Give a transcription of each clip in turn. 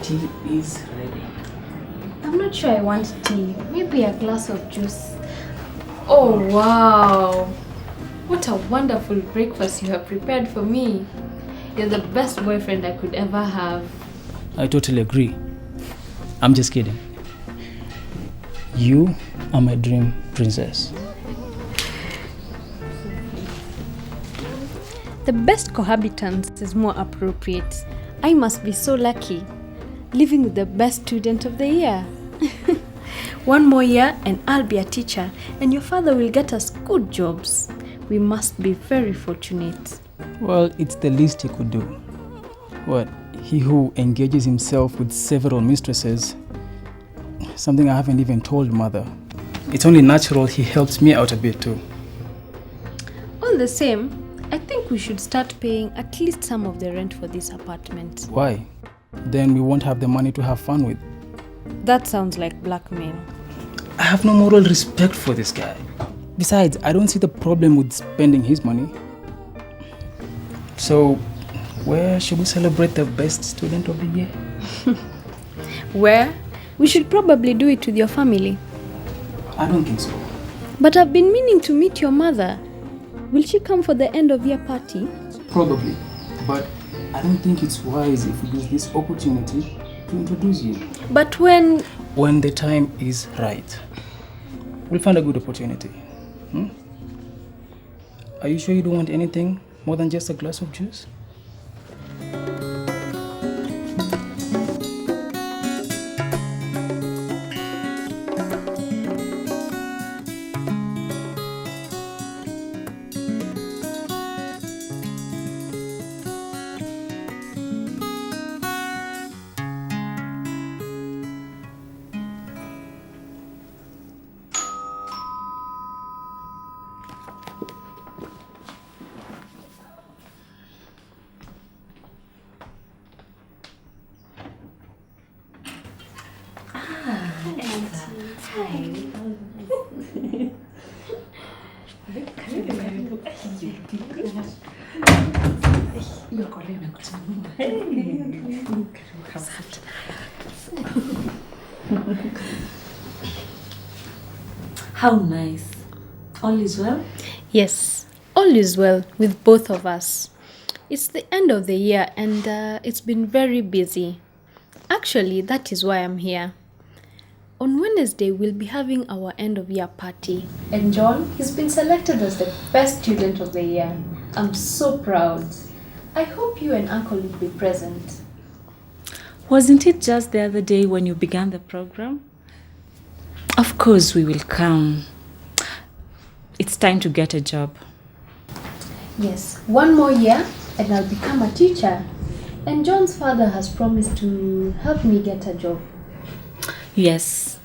tea is ready. I'm not sure I want tea. Maybe a glass of juice. Oh, wow. What a wonderful breakfast you have prepared for me. You're the best boyfriend I could ever have. I totally agree. I'm just kidding. You are my dream princess. The best cohabitants is more appropriate. I must be so lucky, living with the best student of the year. One more year and I'll be a teacher, and your father will get us good jobs. We must be very fortunate. Well, it's the least he could do. What? He who engages himself with several mistresses, something I haven't even told mother. It's only natural he helps me out a bit too. All the same, I think we should start paying at least some of the rent for this apartment. Why? Then we won't have the money to have fun with. That sounds like blackmail. I have no moral respect for this guy. Besides, I don't see the problem with spending his money. So, where should we celebrate the best student of the year? Where? We should probably do it with your family. I don't think so. But I've been meaning to meet your mother. Will she come for the end of year party? Probably, but I don't think it's wise if we use this opportunity to introduce you. But when... When the time is right. We'll find a good opportunity. Are you sure you don't want anything more than just a glass of juice? How nice. All is well? Yes, all is well with both of us. It's the end of the year and it's been very busy. Actually, that is why I'm here. On Wednesday, we'll be having our end of year party. And John, he's been selected as the best student of the year. I'm so proud. I hope you and Uncle will be present. Wasn't it just the other day when you began the program? Of course we will come. It's time to get a job. Yes, one more year and I'll become a teacher. And John's father has promised to help me get a job. Yes,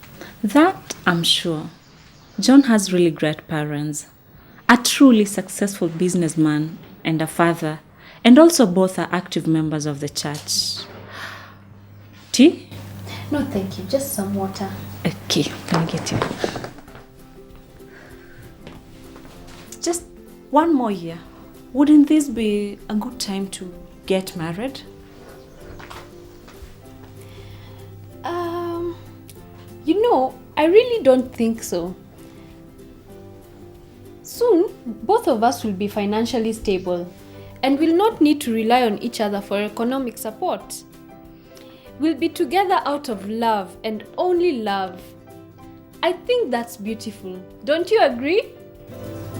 that I'm sure. John has really great parents. A truly successful businessman and a father. And also both are active members of the church. Tea? No, thank you. Just some water. Okay, let me get you. Just one more year. Wouldn't this be a good time to get married? I really don't think so. Soon, both of us will be financially stable and will not need to rely on each other for economic support. We'll be together out of love and only love. I think that's beautiful. Don't you agree?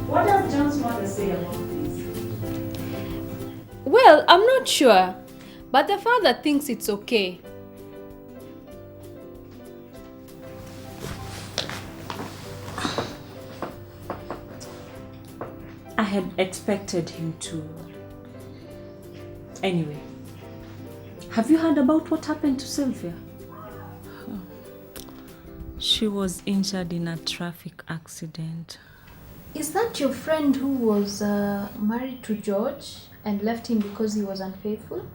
What does John's mother say about this? Well, I'm not sure, but the father thinks it's okay. I had expected him to. Anyway, have you heard about what happened to Sylvia? She was injured in a traffic accident. Is that your friend who was married to George and left him because he was unfaithful?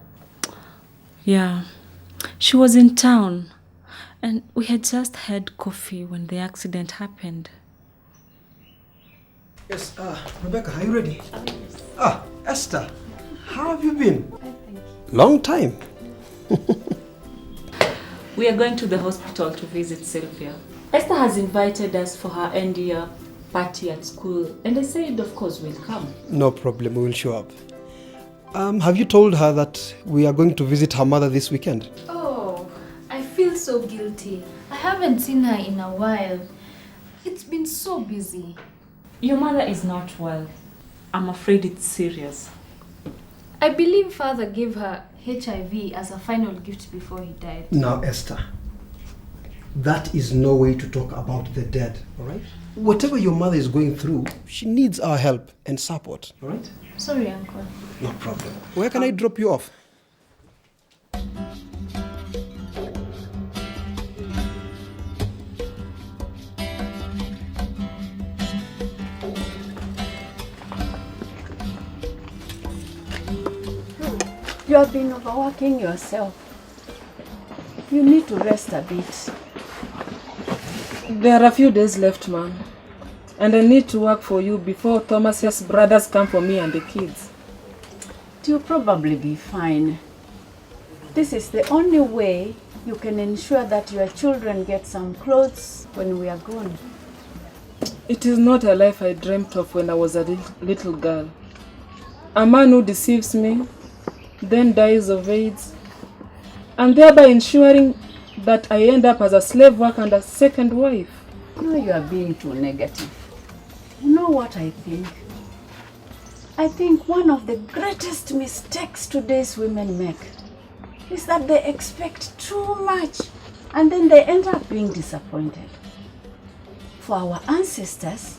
Yeah, she was in town and we had just had coffee when the accident happened. Yes, Rebecca, are you ready? Yes. Esther, how have you been? Thank you. Long time. We are going to the hospital to visit Sylvia. Esther has invited us for her end year party at school, and I said, of course, we'll come. No problem, we will show up. Have you told her that we are going to visit her mother this weekend? Oh, I feel so guilty. I haven't seen her in a while. It's been so busy. Your mother is not well. I'm afraid it's serious. I believe Father gave her HIV as a final gift before he died. Now, Esther, that is no way to talk about the dead, all right? Whatever your mother is going through, she needs our help and support, all right? Sorry, Uncle. No problem. Where can I drop you off? You have been overworking yourself. You need to rest a bit. There are a few days left, Mom. And I need to work for you before Thomas's brothers come for me and the kids. You'll probably be fine. This is the only way you can ensure that your children get some clothes when we are gone. It is not a life I dreamt of when I was a little girl. A man who deceives me, then dies of AIDS, and thereby ensuring that I end up as a slave worker and a second wife. No, you are being too negative. You know what I think? I think one of the greatest mistakes today's women make is that they expect too much and then they end up being disappointed. For our ancestors,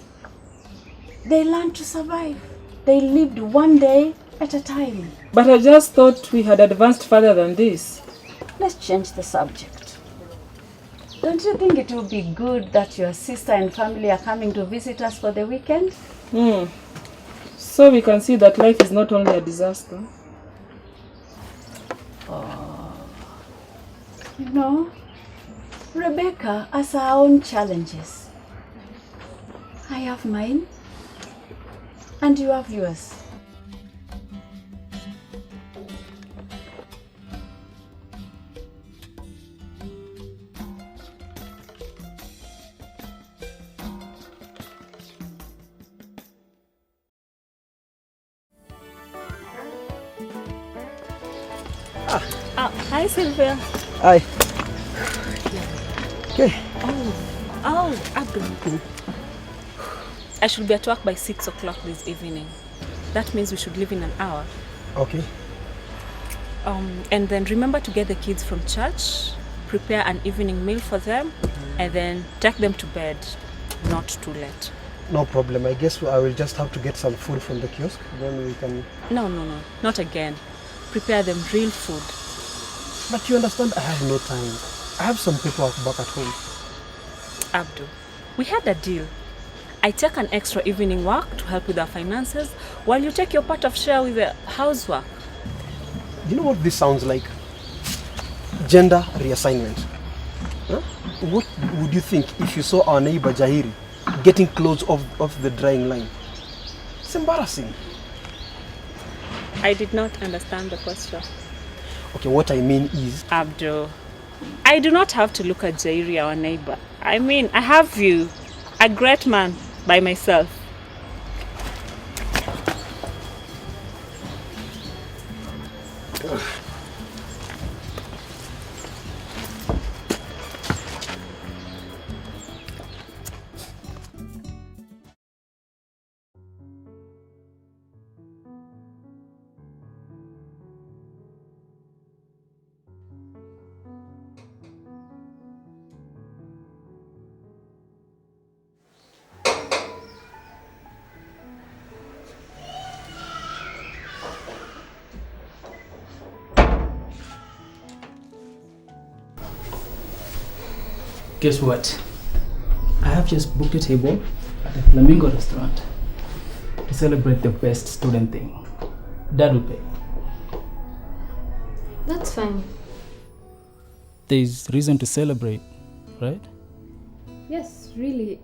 they learned to survive. They lived one day at a time. But I just thought we had advanced further than this. Let's change the subject. Don't you think it will be good that your sister and family are coming to visit us for the weekend? So we can see that life is not only a disaster. You know, Rebecca has her own challenges. I have mine, and you have yours. Hi, Sylvia. Hi. Okay. Abdul. I should be at work by 6 o'clock this evening. That means we should leave in an hour. Okay. And then remember to get the kids from church, prepare an evening meal for them, and then take them to bed, not too late. No problem. I guess I will just have to get some food from the kiosk. Then we can... No, not again. Prepare them real food. But you understand, I have no time. I have some paperwork back at home. Abdul, we had a deal. I take an extra evening work to help with our finances, while you take your part of share with the housework. You know what this sounds like? Gender reassignment. Huh? What would you think if you saw our neighbor Jahiri getting clothes off the drying line? It's embarrassing. I did not understand the question. Okay, what I mean is... Abdul, I do not have to look at Jairi, our neighbor. I mean, I have you, a great man, by myself. Guess what? I have just booked a table at the Flamingo restaurant to celebrate the best student thing. Dad will pay. That's fine. There's reason to celebrate, right? Yes, really.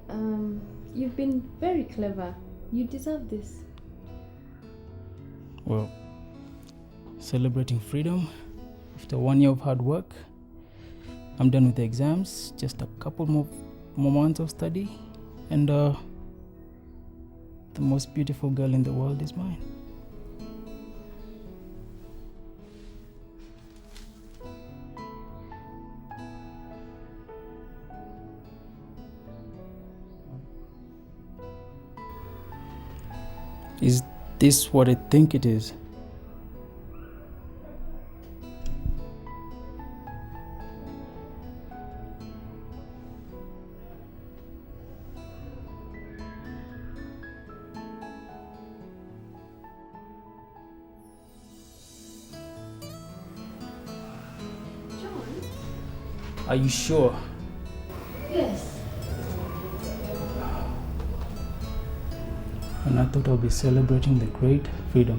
You've been very clever. You deserve this. Well, celebrating freedom after 1 year of hard work, I'm done with the exams, just a couple more months of study, and the most beautiful girl in the world is mine. Is this what I think it is? Are you sure? Yes. And I thought I'll be celebrating the great freedom.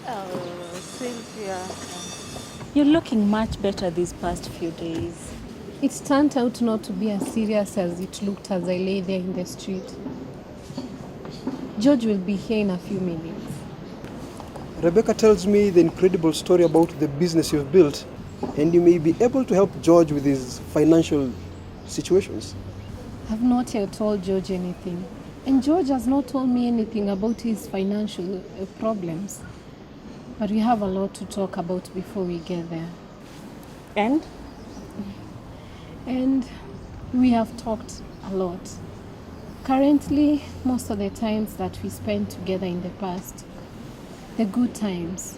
Oh, Sylvia. You're looking much better these past few days. It turned out not to be as serious as it looked as I lay there in the street. George will be here in a few minutes. Rebecca tells me the incredible story about the business you've built, and you may be able to help George with his financial situations. I've not yet told George anything, and George has not told me anything about his financial problems. But we have a lot to talk about before we get there. And? And we have talked a lot. Currently, most of the times that we spent together in the past, the good times.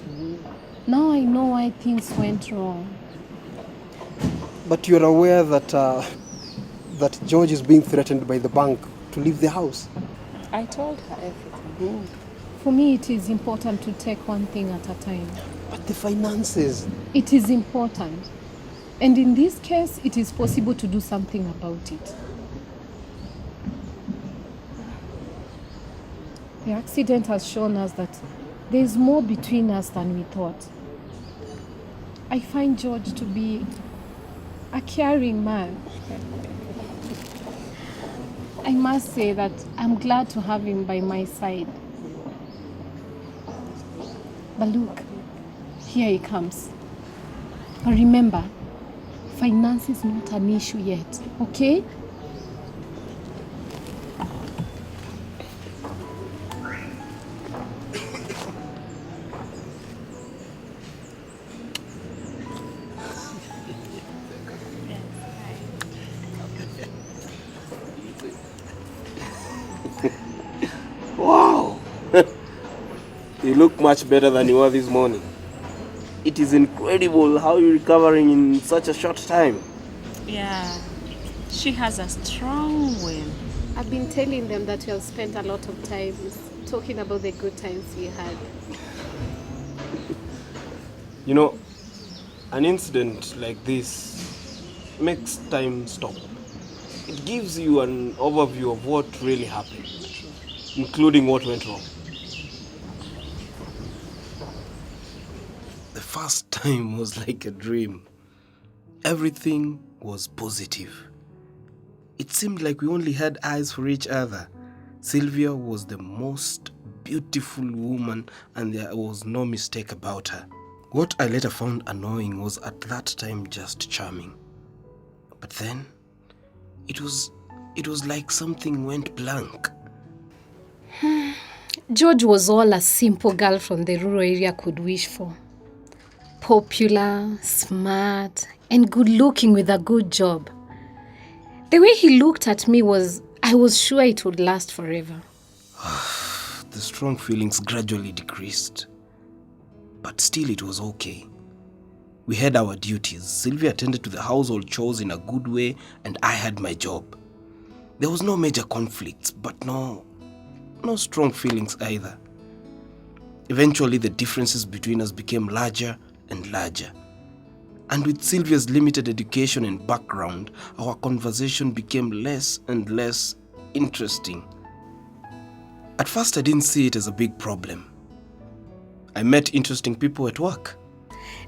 Now I know why things went wrong. But you're aware that that George is being threatened by the bank to leave the house. I told her everything. For me, it is important to take one thing at a time. But the finances. It is important. And in this case, it is possible to do something about it. The accident has shown us that there is more between us than we thought. I find George to be a caring man. I must say that I'm glad to have him by my side. But look, here he comes. But remember, finance is not an issue yet, okay? Wow! You look much better than you were this morning. It is incredible how you're recovering in such a short time. Yeah, she has a strong will. I've been telling them that we have spent a lot of time talking about the good times we had. You know, an incident like this makes time stop. It gives you an overview of what really happened, including what went wrong. The first time was like a dream. Everything was positive. It seemed like we only had eyes for each other. Sylvia was the most beautiful woman, and there was no mistake about her. What I later found annoying was at that time just charming. But then, it was like something went blank. George was all a simple girl from the rural area could wish for. Popular, smart, and good looking with a good job. The way he looked at me I was sure it would last forever. The strong feelings gradually decreased. But still it was okay. We had our duties. Sylvia attended to the household chores in a good way, and I had my job. There was no major conflicts, but no strong feelings either. Eventually the differences between us became larger and larger. And with Sylvia's limited education and background, our conversation became less and less interesting. At first, I didn't see it as a big problem. I met interesting people at work.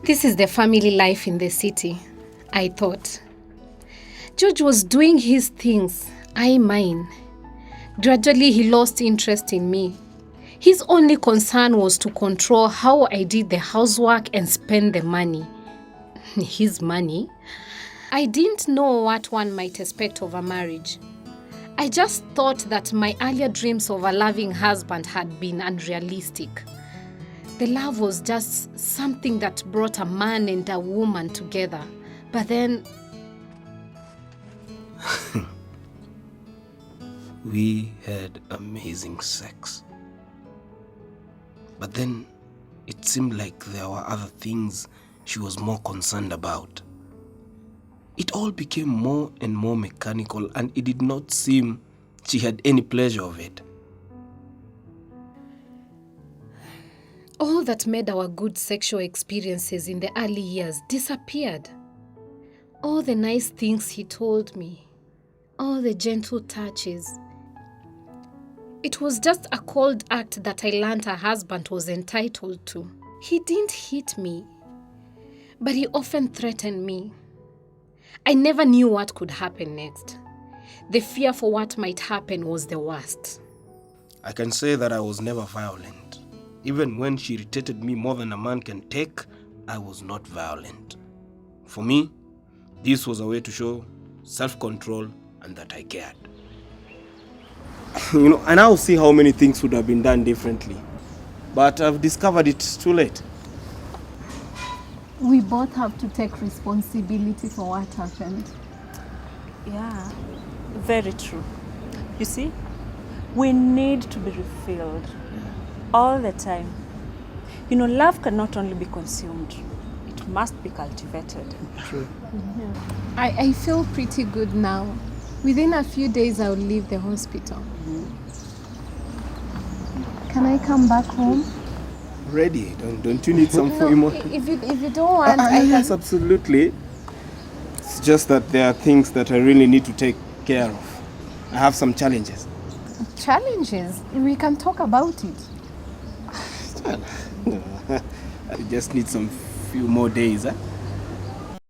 This is the family life in the city, I thought. George was doing his things, I mine. Gradually, he lost interest in me. His only concern was to control how I did the housework and spend the money. His money? I didn't know what one might expect of a marriage. I just thought that my earlier dreams of a loving husband had been unrealistic. The love was just something that brought a man and a woman together. But then... We had amazing sex. But then it seemed like there were other things she was more concerned about. It all became more and more mechanical, and it did not seem she had any pleasure of it. all that made our good sexual experiences in the early years disappeared. All the nice things he told me, all the gentle touches. It was just a cold act that I learned a husband was entitled to. He didn't hit me, but he often threatened me. I never knew what could happen next. The fear for what might happen was the worst. I can say that I was never violent. Even when she irritated me more than a man can take, I was not violent. For me, this was a way to show self-control and that I cared. I now see how many things would have been done differently. But I've discovered it's too late. We both have to take responsibility for what happened. Yeah, very true. You see, we need to be refilled all the time. Love cannot only be consumed, it must be cultivated. True. Yeah. I feel pretty good now. Within a few days, I'll leave the hospital. Can I come back home? Ready? Don't you need some food more? If you don't want, Yes, absolutely. It's just that there are things that I really need to take care of. I have some challenges. Challenges? We can talk about it. I just need some few more days,